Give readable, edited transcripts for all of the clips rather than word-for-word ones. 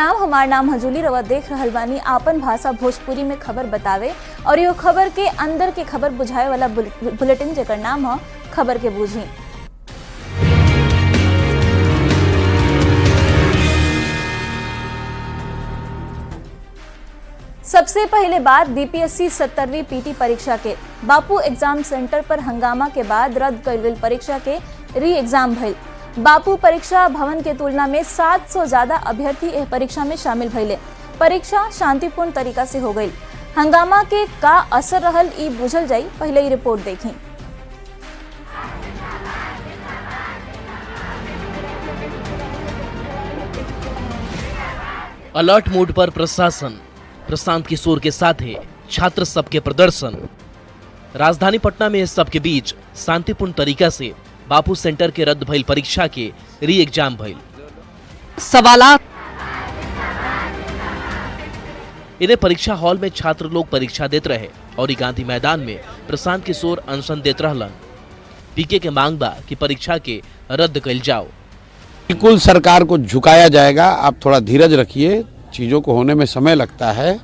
प्रणाम, हमार नाम हजूली रवा देख रहल बानी आपन भाषा भोजपुरी में खबर बतावे और यो खबर के अंदर के खबर बुझाए वाला बुलेटिन जेकर नाम है खबर के बूझी। सबसे पहले बात बीपीएससी 70वीं पीटी परीक्षा के बापू एग्जाम सेंटर पर हंगामा के बाद रद्द कइल गइल परीक्षा के री एग्जाम भइल। बापू परीक्षा भवन के तुलना में 700 ज्यादा अभ्यर्थी एह परीक्षा में शामिल भइले। परीक्षा शांतिपूर्ण तरीका से हो गई। हंगामा के का असर रहल ई बुझल जाई, पहले ही रिपोर्ट देखी। अलर्ट मोड पर प्रशासन, प्रशांत किशोर के साथ है छात्र सबके प्रदर्शन। राजधानी पटना में सबके बीच शांतिपूर्ण तरीका से बापू सेंटर के रद्द भइल परीक्षा के री एग्जाम भइल। सवालात इन्हें परीक्षा हॉल में छात्र लोग परीक्षा देते रहे और गांधी मैदान में प्रशांत किशोर अनशन देते रहलन। पीके के मांग बा कि परीक्षा के रद्द कइल जाओ। बिल्कुल सरकार को झुकाया जाएगा। आप थोड़ा धीरज रखिए, चीज़ों को होने में समय लगता है।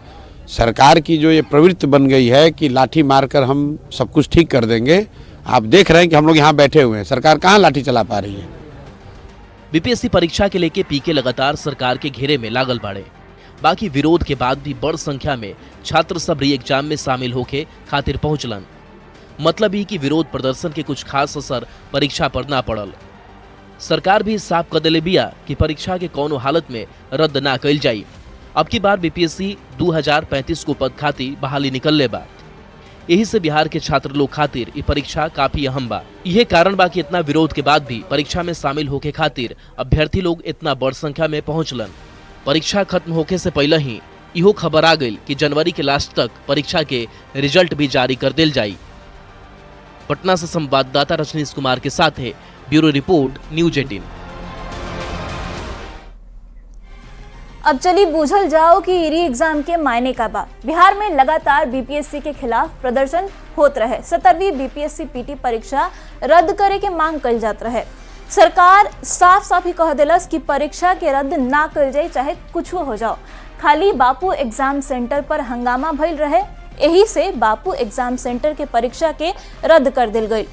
सरकार की जो ये प्रवृत्ति बन गई है कि लाठी मारकर हम सब कुछ ठीक कर देंगे, आप देख रहे हैं कि हम लोग यहाँ बैठे हुए हैं, सरकार कहाँ लाठी चला पा रही है। बीपीएससी परीक्षा के लेके पीके लगातार सरकार के घेरे में लागल बाड़े। बाकी विरोध के बाद भी बड़ संख्या में छात्र सब री एग्जाम में शामिल होके खातिर पहुंचलन। मतलब ही कि विरोध प्रदर्शन के कुछ खास असर परीक्षा पर ना पड़ल। सरकार भी साफ कर देले बिया कि परीक्षा के कौनो हालत में रद्द ना कइल जाई। अब की बार बीपीएससी 2035 को पद खातिर बहाली निकलले बा। यही से बिहार के छात्र लोग खातिर ये परीक्षा काफी अहम बा। यह कारण बा कि इतना विरोध के बाद भी परीक्षा में शामिल होके खातिर अभ्यर्थी लोग इतना बड़ संख्या में पहुंचलन। परीक्षा खत्म होके से पहले ही इहो खबर आ गई कि जनवरी के लास्ट तक परीक्षा के रिजल्ट भी जारी कर देल जाई। पटना से संवाददाता रजनीश कुमार के साथ है ब्यूरो रिपोर्ट न्यूज 18। अब चलिए बूझल जाओ कि री एग्जाम के मायने का बा। बिहार में लगातार बीपीएससी के खिलाफ प्रदर्शन होत रहे। 70वीं बीपीएससी पीटी परीक्षा रद्द करे के मांग कल जात रहे। सरकार साफ साफ ही कह दिलस कि परीक्षा के रद्द ना कल जाए, चाहे कुछ हो जाओ। खाली बापू एग्जाम सेंटर पर हंगामा भइल रहे, यही से बापू एग्जाम सेंटर के परीक्षा के रद्द कर दिल गई।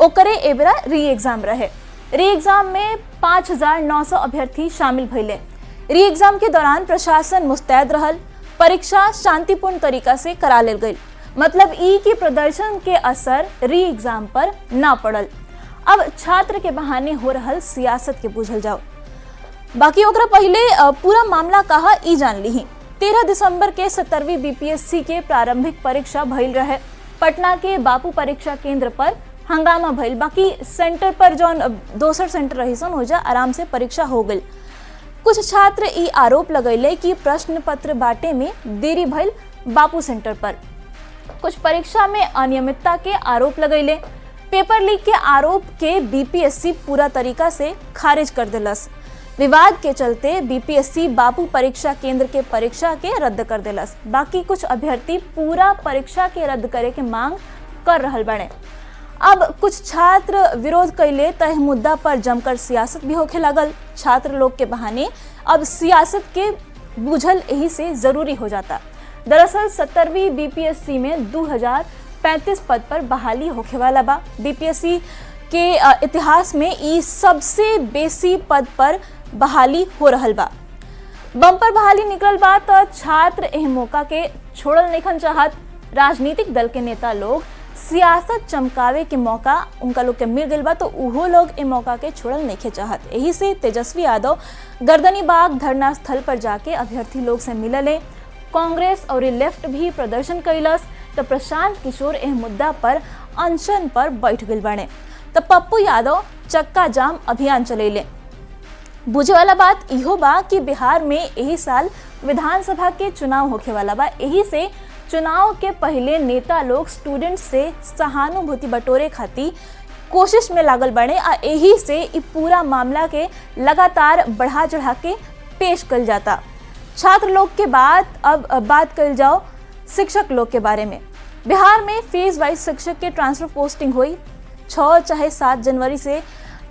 ओकरे एबरा री एग्जाम रहे। री एग्जाम में 5900 अभ्यर्थी शामिल भइले। री एग्जाम के दौरान प्रशासन मुस्तैद रहल। परीक्षा शांतिपूर्ण तरीका से करा लेल गई। मतलब ई की प्रदर्शन के असर री एग्जाम पर ना पड़ल। अब छात्र के बहाने हो रहल सियासत के बूझल जाओ। बाकी ओकरा पहले पूरा मामला कहा ई जान ली। 13 दिसंबर के 70वीं बीपीएससी के प्रारंभिक परीक्षा भइल रहे। पटना के बापू परीक्षा केंद्र पर हंगामा भइल। बाकी सेंटर पर जो दोसर सेंटर रही सन हो जा आराम से परीक्षा हो गई। कुछ छात्र ई आरोप लगैले कि प्रश्न पत्र बांटे में देरी भइल बापू सेंटर पर। कुछ परीक्षा में अनियमितता के आरोप लगैले। पेपर लीक के आरोप के बीपीएससी पूरा तरीका से खारिज कर दिलस। विवाद के चलते बीपीएससी बापू परीक्षा केंद्र के परीक्षा के रद्द कर दिलस। बाकी कुछ अभ्यर्थी पूरा परीक्षा के रद्द करे के मांग कर रहल बने। अब कुछ छात्र विरोध कैले तय मुद्दा पर जमकर सियासत भी होखे लगल। छात्र लोग के बहाने अब सियासत के बूझल यही से जरूरी हो जाता। दरअसल 70वीं बीपीएससी में 2035 पद पर बहाली होखे वाला बा। बीपीएससी के इतिहास में ई सबसे बेसी पद पर बहाली हो रहल बा। बम्पर बहाली निकल बा तो छात्र एह मौका के छोड़ल नहीं चाहत। राजनीतिक दल के नेता लोग सियासत चमकावे के मौका उनका लोग के मिल गई बा, तो उहो लोग ए मौका के छोड़ल नहीं चाहत। यही से तेजस्वी यादव गर्दनी बाग धरना स्थल पर जाके अभ्यर्थी लोग से मिलले। कांग्रेस और लेफ्ट भी प्रदर्शन कैलस। तो प्रशांत किशोर एह मुद्दा पर अनशन पर बैठ गए बने। तो पप्पू यादव चक्का जाम अभियान चलेले। बुझे वाला बात इहो बा कि बिहार में यही साल विधानसभा के चुनाव होखे वाला बा। यही से चुनाव के पहले नेता लोग स्टूडेंट से सहानुभूति बटोरे खातिर कोशिश में लागल बने। आ यही से इ पूरा मामला के लगातार बढ़ा चढ़ा के पेश कल जाता। छात्र लोग के बाद अब बात कल जाओ शिक्षक लोग के बारे में। बिहार में फेज वाइज शिक्षक के ट्रांसफर पोस्टिंग हुई। 6 चाहे 7 जनवरी से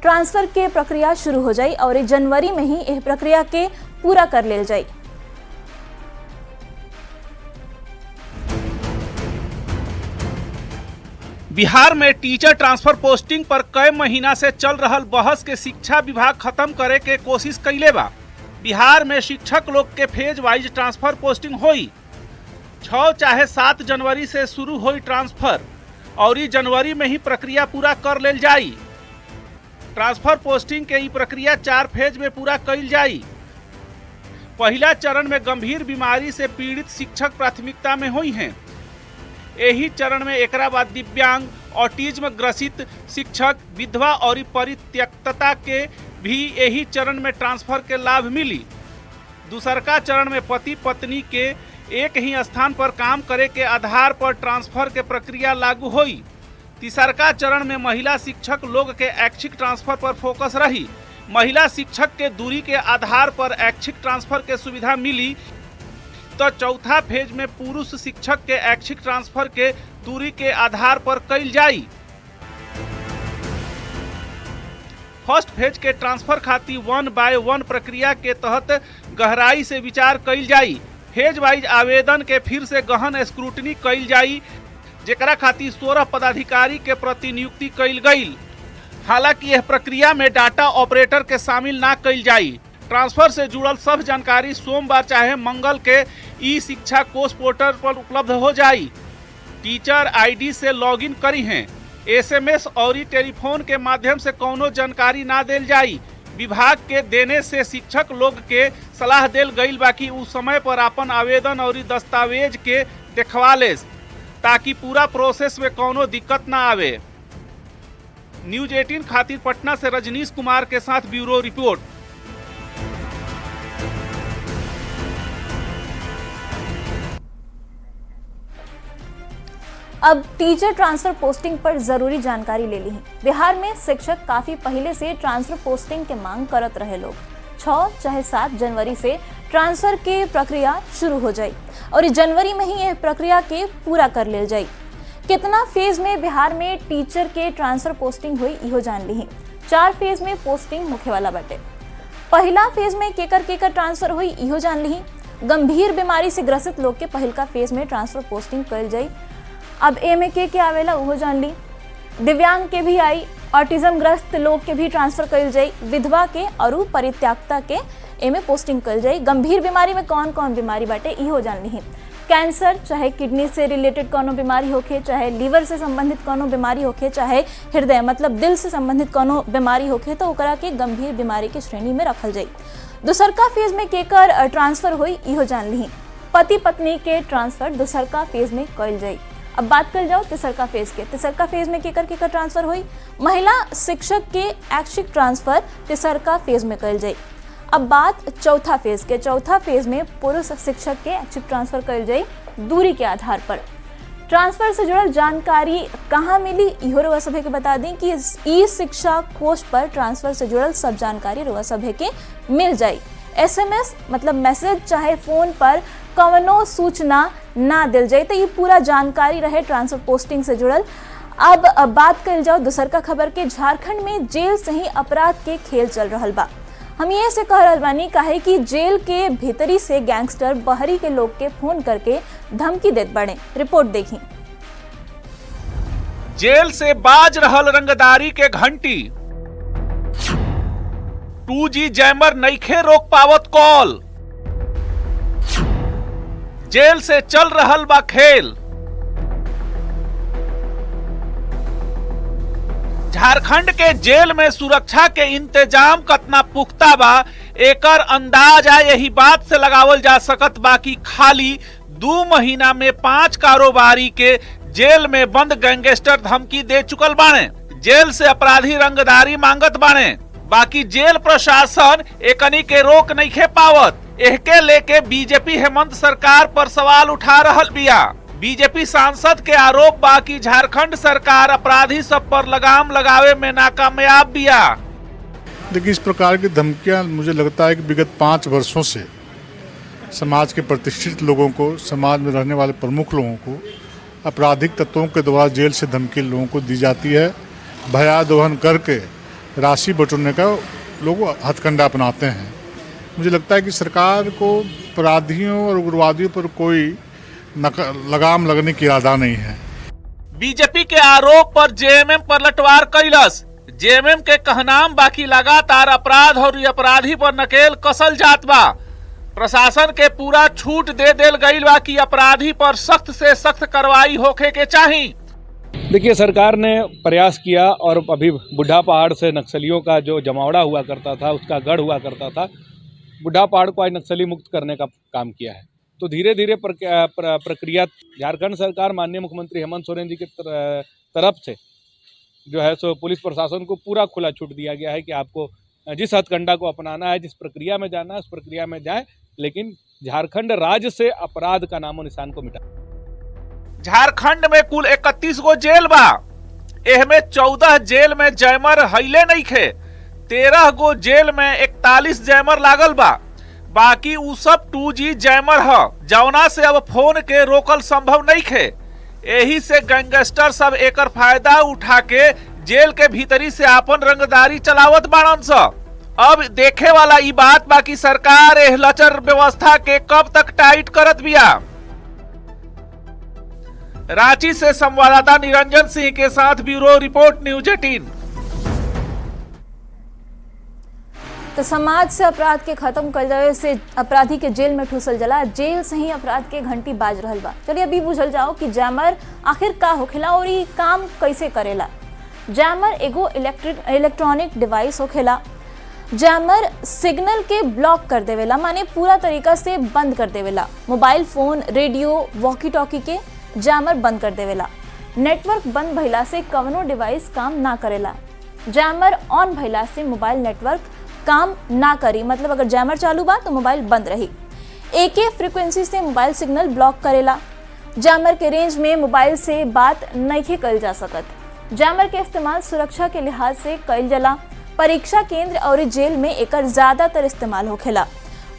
ट्रांसफर के प्रक्रिया शुरू हो जाई और जनवरी में ही यह प्रक्रिया के पूरा कर लेल जाई। बिहार में टीचर ट्रांसफर पोस्टिंग पर कई महीना से चल रहल बहस के शिक्षा विभाग खत्म करे के कोशिश कैले बा। बिहार में शिक्षक लोग के फेज वाइज ट्रांसफर पोस्टिंग होई। 6 चाहे 7 जनवरी से शुरू हुई ट्रांसफर और जनवरी में ही प्रक्रिया पूरा कर लेल जाई। ट्रांसफर पोस्टिंग के ई प्रक्रिया 4 फेज में पूरा कइल जाई। पहला चरण में गंभीर बीमारी से पीड़ित शिक्षक प्राथमिकता में हुई हैं। यही चरण में एकरा बाद दिव्यांग, ऑटिज्म ग्रसित शिक्षक, विधवा और परित्यक्तता के भी यही चरण में ट्रांसफर के लाभ मिली। दूसरका चरण में पति पत्नी के एक ही स्थान पर काम करे के आधार पर ट्रांसफर के प्रक्रिया लागू हुई। तीसरका चरण में महिला शिक्षक लोग के ऐच्छिक ट्रांसफर पर फोकस रही। महिला शिक्षक के दूरी के आधार पर ऐच्छिक ट्रांसफर के सुविधा मिली। तो चौथा फेज में पुरुष शिक्षक के ऐच्छिक ट्रांसफर के दूरी के आधार पर कइल जाई। फर्स्ट फेज के ट्रांसफर खातिर 1 बाय 1 प्रक्रिया के तहत गहराई से विचार कइल जाई। फेज वाइज आवेदन के फिर से गहन स्क्रूटनी कइल जाई, जेकरा खातिर 16 पदाधिकारी के प्रतिनियुक्ति कइल गइल। हालांकि यह प्रक्रिया में डाटा ऑपरेटर के शामिल ना कइल जाई। ट्रांसफर से जुड़ल सब जानकारी सोमवार चाहे मंगल के ई शिक्षा कोष पोर्टल पर उपलब्ध हो जाई। टीचर आईडी से लॉगिन करी हैं। एसएमएस और टेलीफोन के माध्यम से कोनो जानकारी ना देल जाई। विभाग के देने से शिक्षक लोग के सलाह देल गईल बाकी उस समय पर अपन आवेदन और दस्तावेज के देखवा ले, ताकि पूरा प्रोसेस में कोनो दिक्कत ना आवे। न्यूज 18 खातिर पटना से रजनीश कुमार के साथ ब्यूरो रिपोर्ट। अब टीचर ट्रांसफर पोस्टिंग पर जरूरी जानकारी ले ली है। बिहार में शिक्षक काफी पहले से ट्रांसफर पोस्टिंग के मांग करत रहे लोग। 6 चाहे 7 जनवरी से ट्रांसफर के प्रक्रिया शुरू हो जाए और जनवरी में ही यह प्रक्रिया के पूरा कर लेल जाए। कितना फेज में बिहार में टीचर के ट्रांसफर पोस्टिंग हुई इहो जान ली है। 4 फेज में पोस्टिंग मुख्य वाला बटे। पहला फेज में केकर ट्रांसफर हुई इहो जान ली है। गंभीर बीमारी से ग्रसित लोग के पहलका फेज में ट्रांसफर पोस्टिंग कल जाई। अब एमे के आवेला उहो जान ली। दिव्यांग के भी आई, ऑटिज्म ग्रस्त लोग के भी ट्रांसफर कल जाई, विधवा के और परित्यागता के एमे पोस्टिंग कल जाई। गंभीर बीमारी में कौन कौन बीमारी बाटे इहो जान ली। कैंसर, चाहे किडनी से रिलेटेड कोनो बीमारी होखे, चाहे लीवर से संबंधित कोनो बीमारी होखे, चाहे हृदय मतलब दिल से संबंधित कोनो बीमारी होखे, तो ओकरा के गंभीर बीमारी के श्रेणी में रखल जाई। दूसरका फेज में केकर ट्रांसफर हुई इहो जान ली। पति पत्नी के ट्रांसफर दूसरका फेज में कल जाई। अब बात कर जाओ तीसरका फेज के। तीसरका फेज में केकर ट्रांसफर हुई। महिला शिक्षक के ऐच्छिक ट्रांसफर तीसरका फेज में कल जाई। अब बात चौथा फेज के। चौथा फेज में पुरुष शिक्षक के ऐच्छिक ट्रांसफर कल जाई दूरी के आधार पर। ट्रांसफर से जुड़ल जानकारी कहाँ मिली इहो रउआ सभे के बता दें कि ई शिक्षा कोष पर ट्रांसफर से जुड़ल सब जानकारी रउआ सभे के मिल जाई। एसएमएस मतलब मैसेज चाहे फोन पर कवनो सूचना ना दिल जाए, तो ये पूरा जानकारी रहे ट्रांसफर पोस्टिंग से जुड़ल। अब बात कर जाओ दूसरका खबर के। झारखंड में जेल से ही अपराध के खेल चल रहा बा। हम ये से कह रहल बानी काहे कि जेल के भीतरी से गैंगस्टर बहरी के लोग के फोन करके धमकी देत बड़े। रिपोर्ट देखी। जेल से बाज रहल रंगदारी के घंटी। 2G जैमर नइखे रोक पावत कॉल। जेल से चल रहल बा खेल। झारखंड के जेल में सुरक्षा के इंतजाम कतना पुख्ता बा, एकर अंदाजा यही बात से लगावल जा सकत बा कि खाली 2 महीना में 5 कारोबारी के जेल में बंद गैंगस्टर धमकी दे चुकल बाणे। जेल से अपराधी रंगदारी मांगत बाणे, बाकी जेल प्रशासन एकनी के रोक नइखे पावत। एहके लेके बीजेपी हेमंत सरकार पर सवाल उठा रहल बिया। बीजेपी सांसद के आरोप बा कि झारखंड सरकार अपराधी सब पर लगाम लगावे में नाकामयाब बिया। देखिए, इस प्रकार की धमकियां मुझे लगता है कि विगत 5 वर्षों से समाज के प्रतिष्ठित लोगों को, समाज में रहने वाले प्रमुख लोगों को आपराधिक तत्वों के द्वारा जेल से धमकी लोगों को दी जाती है। भयादोहन करके राशि बटोरने का लोग हथकंडा अपनाते हैं। मुझे लगता है कि सरकार को अपराधियों और उग्रवादियों पर कोई लगाम लगने की इरादा नहीं है। बीजेपी के आरोप पर जेएमएम पर लटवार कैलस। जेएमएम के कहनाम बाकी लगातार अपराध और अपराधी पर नकेल कसल जात बा। प्रशासन के पूरा छूट दे देल गईल बा कि अपराधी पर सख्त से सख्त कार्रवाई होखे के चाही। देखिए, सरकार ने प्रयास किया और अभी बुढ़ा पहाड़ से नक्सलियों का जो जमावड़ा हुआ करता था, उसका गढ़ हुआ करता था, बुढ़ा पहाड़ को आज नक्सली मुक्त करने का काम किया है। तो धीरे धीरे प्रक्रिया झारखंड सरकार माननीय मुख्यमंत्री हेमंत सोरेन जी की तरफ से जो है सो पुलिस प्रशासन को पूरा खुला छूट दिया गया है कि आपको जिस हथकंडा को अपनाना है, जिस प्रक्रिया में जाना है, उस प्रक्रिया में जाए, लेकिन झारखंड राज्य से अपराध का नामो निशान को मिटा। झारखंड में कुल 31 गो जेल बा। एहमे 14 जेल में जैमर हईले नहीं खे। 13 गो जेल में 41 जैमर लागल बा। बाकी उ सब 2G जैमर ह, जौना से अब फोन के रोकल संभव नहीं खे। एही से गैंगस्टर सब एकर फायदा उठा के जेल के भीतरी से आपन रंगदारी चलावत बाड़न स। अब देखे वाला ई बात बा कि सरकार एह लचर व्यवस्था के कब तक टाइट करत बिया। रांची से संवाददाता निरंजन सिंह के साथ ब्यूरो रिपोर्ट न्यूज 18। तो समाज से अपराध के खत्म कर जाए से अपराधी के जेल में ठूसल जला, जेल से ही अपराध के घंटी बाज रहल बा। चलिए अभी बुझल जाओ कि जैमर आखिर का होखेला और ये काम कैसे करेला। जैमर एगो इलेक्ट्रॉनिक डिवाइस होखेला। जैमर सिग्नल के ब्लॉक कर देवेला, माने पूरा तरीका से बंद कर देवेला। Mobile phone, radio, walkie talkie के जैमर बंद कर देवेला। नेटवर्क बंद भइला से कवनो डिवाइस काम ना करेला। जैमर ऑन भइला से मोबाइल नेटवर्क काम ना करी, मतलब अगर जैमर चालू बा तो मोबाइल बंद रही। एके फ्रीक्वेंसी से मोबाइल सिग्नल ब्लॉक करेला। जैमर के रेंज में मोबाइल से बात नहीं कल जा सकत। जैमर के इस्तेमाल सुरक्षा के लिहाज से कइल जाला। परीक्षा केंद्र और जेल में एकर ज्यादातर इस्तेमाल होखेला।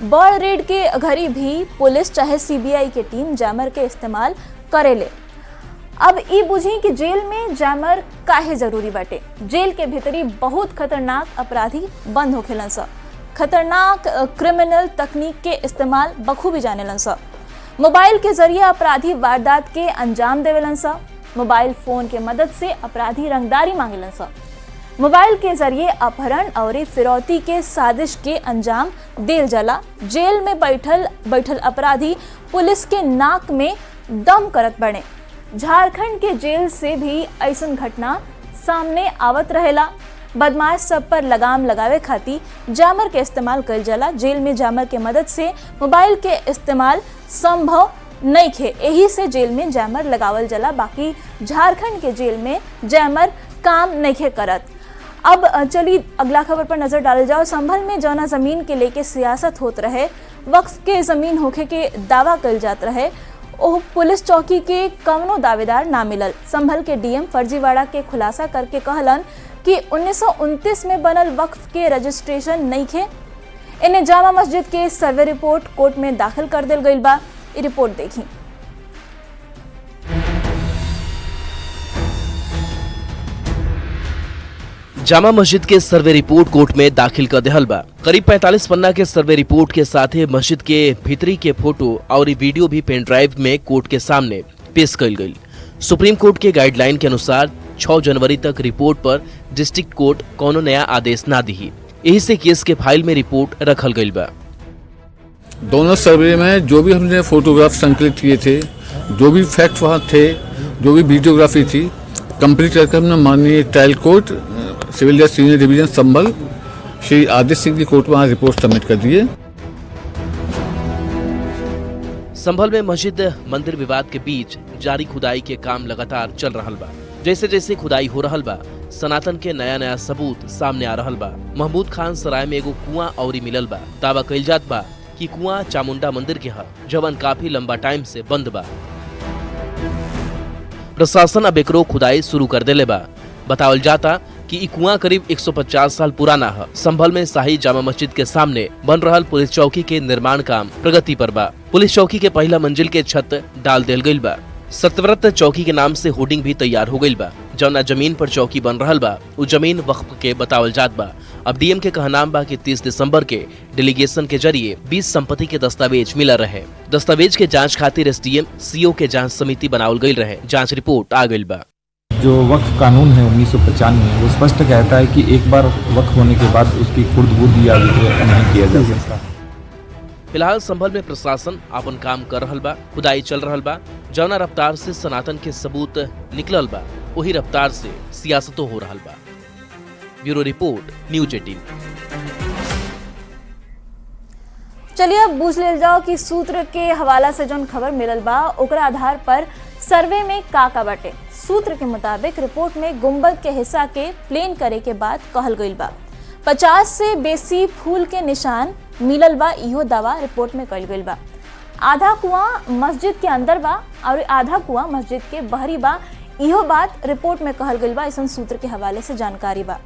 बड़ रेड के घड़ी भी पुलिस चाहे सीबीआई के टीम जैमर के इस्तेमाल करेले। अब ई बुझी कि जेल में जैमर काहे जरूरी बाटे। जेल के भीतरी बहुत खतरनाक अपराधी बंद होखेलन स। खतरनाक क्रिमिनल तकनीक के इस्तेमाल बखूबी जानेलन स। मोबाइल के जरिए अपराधी वारदात के अंजाम देवेलन स। मोबाइल फोन के मदद से अपराधी रंगदारी मांगेलन स। मोबाइल के जरिए अपहरण और फिरौती के साजिश के अंजाम देल जाला। जेल में बैठल अपराधी पुलिस के नाक में दम करत बने। झारखंड के जेल से भी ऐसन घटना सामने आवत रहेला। बदमाश सब पर लगाम लगावे खातिर जैमर के इस्तेमाल कइल जाला। जेल में जैमर के मदद से मोबाइल के इस्तेमाल संभव नहीं खे, यही से जेल में जैमर लगावल जाला। बाकी झारखंड के जेल में जैमर काम नहीं खे करत। अब चलिए अगला खबर पर नजर डाल जाओ। संभल में जौना जमीन के लेके सियासत होत रहे, वक्फ के जमीन होखे के दावा कइल जात रहे, ओह पुलिस चौकी के कवनो दावेदार ना मिलल। संभल के डीएम फर्जीवाड़ा के खुलासा करके कहलन कि 1929 में बनल वक्फ के रजिस्ट्रेशन नहीं खे। इन्हें जामा मस्जिद के सर्वे रिपोर्ट कोर्ट में दाखिल कर दिल गईल बा। ये रिपोर्ट देखी। जामा मस्जिद के सर्वे रिपोर्ट कोर्ट में दाखिल कर देहल बा। करीब 45 पन्ना के सर्वे रिपोर्ट के साथ मस्जिद के भीतरी के फोटो और वीडियो भी पेन ड्राइव में कोर्ट के सामने पेश कइल गई। सुप्रीम कोर्ट के गाइडलाइन के अनुसार 6 जनवरी तक रिपोर्ट पर डिस्ट्रिक्ट कोर्ट कोनो नया आदेश ना दी। यही से केस के फाइल में रिपोर्ट रखल गई बा। दोनों सर्वे में जो भी हमने फोटोग्राफ संकलित किए थे, जो भी फैक्ट वहाँ थे, जो भी वीडियोग्राफी थी, कंप्लीट करके हमने माननीय ट्रायल कोर्ट सिविल जज सीनियर डिवीजन संभल श्री आदित्य सिंह की कोर्ट में रिपोर्ट सबमिट कर दी है। संभल में मस्जिद मंदिर विवाद के बीच जारी खुदाई के काम लगातार चल रहा बा। जैसे जैसे खुदाई हो रहा बा, सनातन के नया सबूत सामने आ रहा बा। महमूद खान सराय में एगो कुआं और मिलल बा। दावा कइल जात बा कि कुआं चामुंडा मंदिर के है, जवन काफी लंबा टाइम से बंद बा। प्रशासन अब एकरो खुदाई शुरू कर देले बा। बतावल जाता कि ई कुआं करीब 150 साल पुराना है। संभल में शाही जामा मस्जिद के सामने बन रहा पुलिस चौकी के निर्माण काम प्रगति पर बा। पुलिस चौकी के पहला मंजिल के छत डाल देल गईल बा। सत्यव्रत चौकी के नाम से होर्डिंग भी तैयार हो गईल बा। जौना जमीन पर चौकी बन रहल बा उ जमीन वक्फ के बतावल जात बा। अब डीएम के कहनाम बा कि 30 दिसंबर के डेलीगेशन के जरिए 20 संपत्ति के दस्तावेज मिला रहे। दस्तावेज के जांच खातिर एसडीएम सीओ के जांच समिति बनावल गई रहे। जांच रिपोर्ट आ गई बा। जो वक्फ कानून है 1995 वो स्पष्ट कहता है कि एक बार वक्फ होने के बाद उसकी खुर्द-बुर्द या विक्रय नहीं किया जा सकता। फिलहाल संभल में प्रशासन अपन काम कर रहल बा, खुदाई चल रहल बा। जौना रफ्तार से सनातन के सबूत निकलल बा वही रफ्तार से सियासतो हो रहल बा। Bureau report, news 18। चलिए अब पूछ ले जाओ कि सूत्र के हवाला से जौन खबर मिलल बा ओकरा आधार पर सर्वे में का बाटे। सूत्र के मुताबिक रिपोर्ट में गुंबद के हिस्सा के प्लेन करे के बाद कहल गईल बा 50 से बेसी फूल के निशान मिलल बा। इहो दावा रिपोर्ट में कइल गईल बा। आधा कुआं मस्जिद के अंदर बा और आधा कुआं मस्जिद के बहरी बा। इहो बात रिपोर्ट में कहल गईल बा। ऐसन सूत्र के हवाले से जानकारी बा।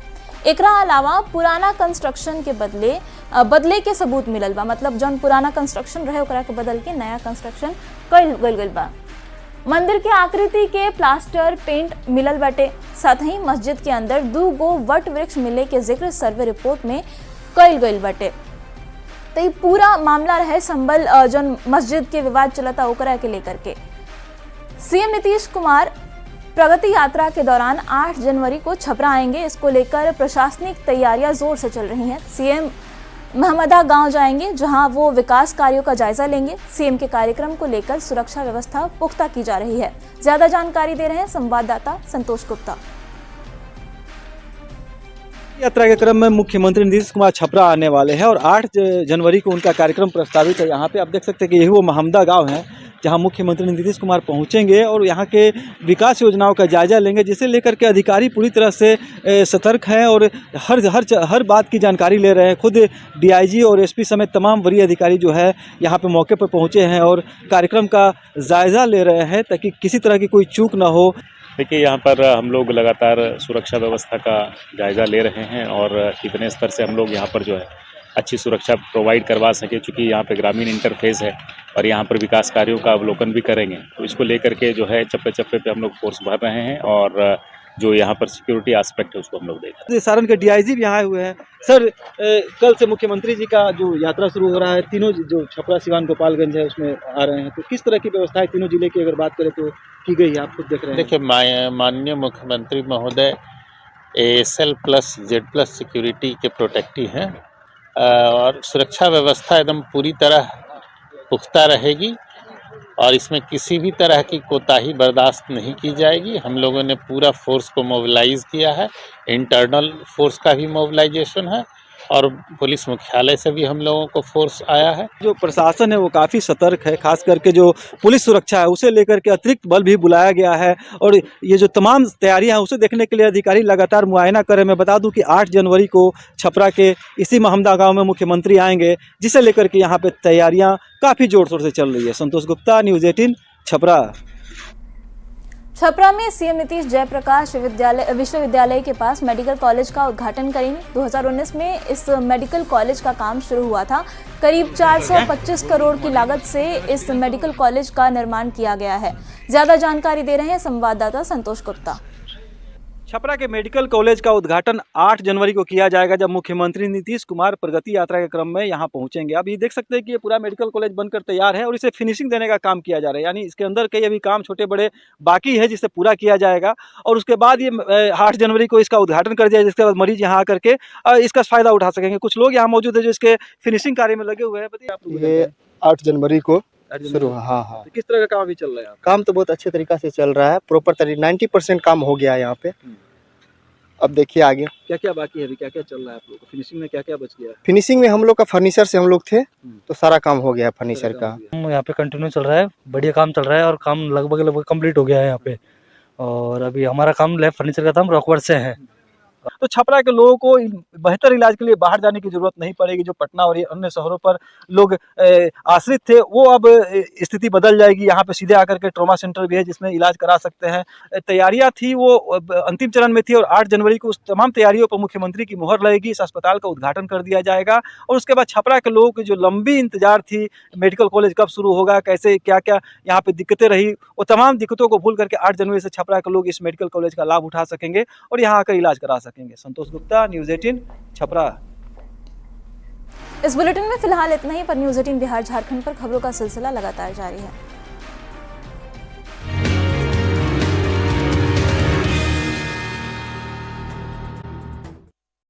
एकरा अलावा पुराना कंस्ट्रक्शन के बदले के सबूत मिलल बा। मतलब जौन पुराना कंस्ट्रक्शन रहे ओकरा के बदल के नया कंस्ट्रक्शन कइल गईल बा। मंदिर के आकृति के प्लास्टर पेंट मिलल बाटे। साथ ही मस्जिद के अंदर 2 गो वट वृक्ष मिले के जिक्र सर्वे रिपोर्ट में कइल गईल बाटे। तो ये पूरा मामला रहे संभल जौन मस्जिद के विवाद चलता ओकरा के लेकर के। सीएम नीतीश कुमार प्रगति यात्रा के दौरान 8 जनवरी को छपरा आएंगे। इसको लेकर प्रशासनिक तैयारियां जोर से चल रही हैं। सीएम महमदा गांव जाएंगे जहां वो विकास कार्यों का जायजा लेंगे। सीएम के कार्यक्रम को लेकर सुरक्षा व्यवस्था पुख्ता की जा रही है। ज्यादा जानकारी दे रहे हैं संवाददाता संतोष गुप्ता। यात्रा के क्रम में मुख्यमंत्री नीतीश कुमार छपरा आने वाले हैं और 8 जनवरी को उनका कार्यक्रम प्रस्तावित है। यहाँ पे आप देख सकते हैं कि यही वो महमदा गांव है जहां मुख्यमंत्री नीतीश कुमार पहुंचेंगे और यहाँ के विकास योजनाओं का जायजा लेंगे, जिसे लेकर के अधिकारी पूरी तरह से सतर्क हैं और हर बात की जानकारी ले रहे हैं। खुद डीआईजी और एसपी समेत तमाम वरीय अधिकारी जो है यहाँ पे मौके पर पहुँचे हैं और कार्यक्रम का जायजा ले रहे हैं ताकि किसी तरह की कोई चूक ना हो। देखिए, यहाँ पर हम लोग लगातार सुरक्षा व्यवस्था का जायज़ा ले रहे हैं और कितने स्तर से हम लोग यहाँ पर जो है अच्छी सुरक्षा प्रोवाइड करवा सके, चूँकि यहाँ पे ग्रामीण इंटरफेस है और यहाँ पर विकास कार्यों का अवलोकन भी करेंगे। तो इसको लेकर के जो है चप्पे चप्पे पे हम लोग फोर्स भर रहे हैं और जो यहाँ पर सिक्योरिटी एस्पेक्ट है उसको हम लोग देख रहे हैं। सारण के डीआईजी भी यहाँ आए हुए हैं। सर, कल से मुख्यमंत्री जी का जो यात्रा शुरू हो रहा है, तीनों जो छपरा, सिवान, गोपालगंज है उसमें आ रहे हैं, तो किस तरह की व्यवस्था है तीनों जिले की अगर बात करें तो की गई है? आप खुद देख रहे हैं। देखिए, माननीय मुख्यमंत्री महोदय ASL+ Z+ सिक्योरिटी के प्रोटेक्टी हैं और सुरक्षा व्यवस्था एकदम पूरी तरह पुख्ता रहेगी और इसमें किसी भी तरह की कोताही बर्दाश्त नहीं की जाएगी। हम लोगों ने पूरा फोर्स को मोबिलाइज किया है, इंटरनल फोर्स का भी मोबिलाइजेशन है और पुलिस मुख्यालय से भी हम लोगों को फोर्स आया है। जो प्रशासन है वो काफ़ी सतर्क है, खास करके जो पुलिस सुरक्षा है उसे लेकर के अतिरिक्त बल भी बुलाया गया है और ये जो तमाम तैयारियां हैं उसे देखने के लिए अधिकारी लगातार मुआयना करें। मैं बता दूं कि 8 जनवरी को छपरा के इसी महमदा गांव में मुख्यमंत्री आएंगे, जिसे लेकर के यहाँ पे तैयारियाँ काफ़ी जोर शोर से चल रही है। संतोष गुप्ता, न्यूज़ 18, छपरा। छपरा में सीएम नीतीश जयप्रकाश विश्वविद्यालय के पास मेडिकल कॉलेज का उद्घाटन करेंगे। 2019 में इस मेडिकल कॉलेज का काम शुरू हुआ था। करीब 425 करोड़ की लागत से इस मेडिकल कॉलेज का निर्माण किया गया है। ज्यादा जानकारी दे रहे हैं संवाददाता संतोष गुप्ता। छपरा के मेडिकल कॉलेज का उद्घाटन 8 जनवरी को किया जाएगा, जब मुख्यमंत्री नीतीश कुमार प्रगति यात्रा के क्रम में यहां पहुंचेंगे। अब ये देख सकते हैं कि ये पूरा मेडिकल कॉलेज बनकर तैयार है और इसे फिनिशिंग देने का काम किया जा रहा है, यानी इसके अंदर कई अभी काम छोटे बड़े बाकी है जिसे पूरा किया जाएगा और उसके बाद ये 8 जनवरी को इसका उद्घाटन कर दिया, जिसके बाद मरीज यहाँ आकर के इसका फायदा उठा सकेंगे। कुछ लोग यहाँ मौजूद है जो इसके फिनिशिंग कार्य में लगे हुए हैं। बताइए आप। ये 8 जनवरी को शुरू। हाँ। तो किस तरह का काम अभी चल रहा है? काम तो बहुत अच्छे तरीका से चल रहा है, प्रॉपर 90% काम हो गया है यहाँ पे। अब देखिए आगे क्या क्या बाकी है, अभी क्या क्या चल रहा है आप लोग को? फिनिशिंग में क्या क्या बच गया है? फिनिशिंग में हम लोग का फर्नीचर से हम लोग थे तो सारा काम हो गया है फर्नीचर का। यहाँ पे कंटिन्यू चल रहा है, बढ़िया काम चल रहा है और काम लगभग कंप्लीट हो गया है यहाँ पे। और अभी हमारा काम लैब फर्नीचर का काम रॉकवर्ड से है। तो छपरा के लोगों को बेहतर इलाज के लिए बाहर जाने की जरूरत नहीं पड़ेगी। जो पटना और अन्य शहरों पर लोग आश्रित थे, वो अब स्थिति बदल जाएगी। यहाँ पे सीधे आकर के ट्रॉमा सेंटर भी है जिसमें इलाज करा सकते हैं। तैयारियां थी वो अंतिम चरण में थी और 8 जनवरी को उस तमाम तैयारियों पर मुख्यमंत्री की मुहर लगेगी। इस अस्पताल का उद्घाटन कर दिया जाएगा और उसके बाद छपरा के लोगों की जो लंबी इंतजार थी, मेडिकल कॉलेज कब शुरू होगा, कैसे क्या क्या यहाँ पे दिक्कतें रही, वो तमाम दिक्कतों को भूल करके 8 जनवरी से छपरा के लोग इस मेडिकल कॉलेज का लाभ उठा सकेंगे और यहाँ आकर इलाज करा सकेंगे। संतोष गुप्ता, न्यूज़ 18 छपरा। इस बुलेटिन में फिलहाल इतना ही, पर न्यूज़ 18 बिहार झारखंड पर खबरों का सिलसिला लगातार जारी है।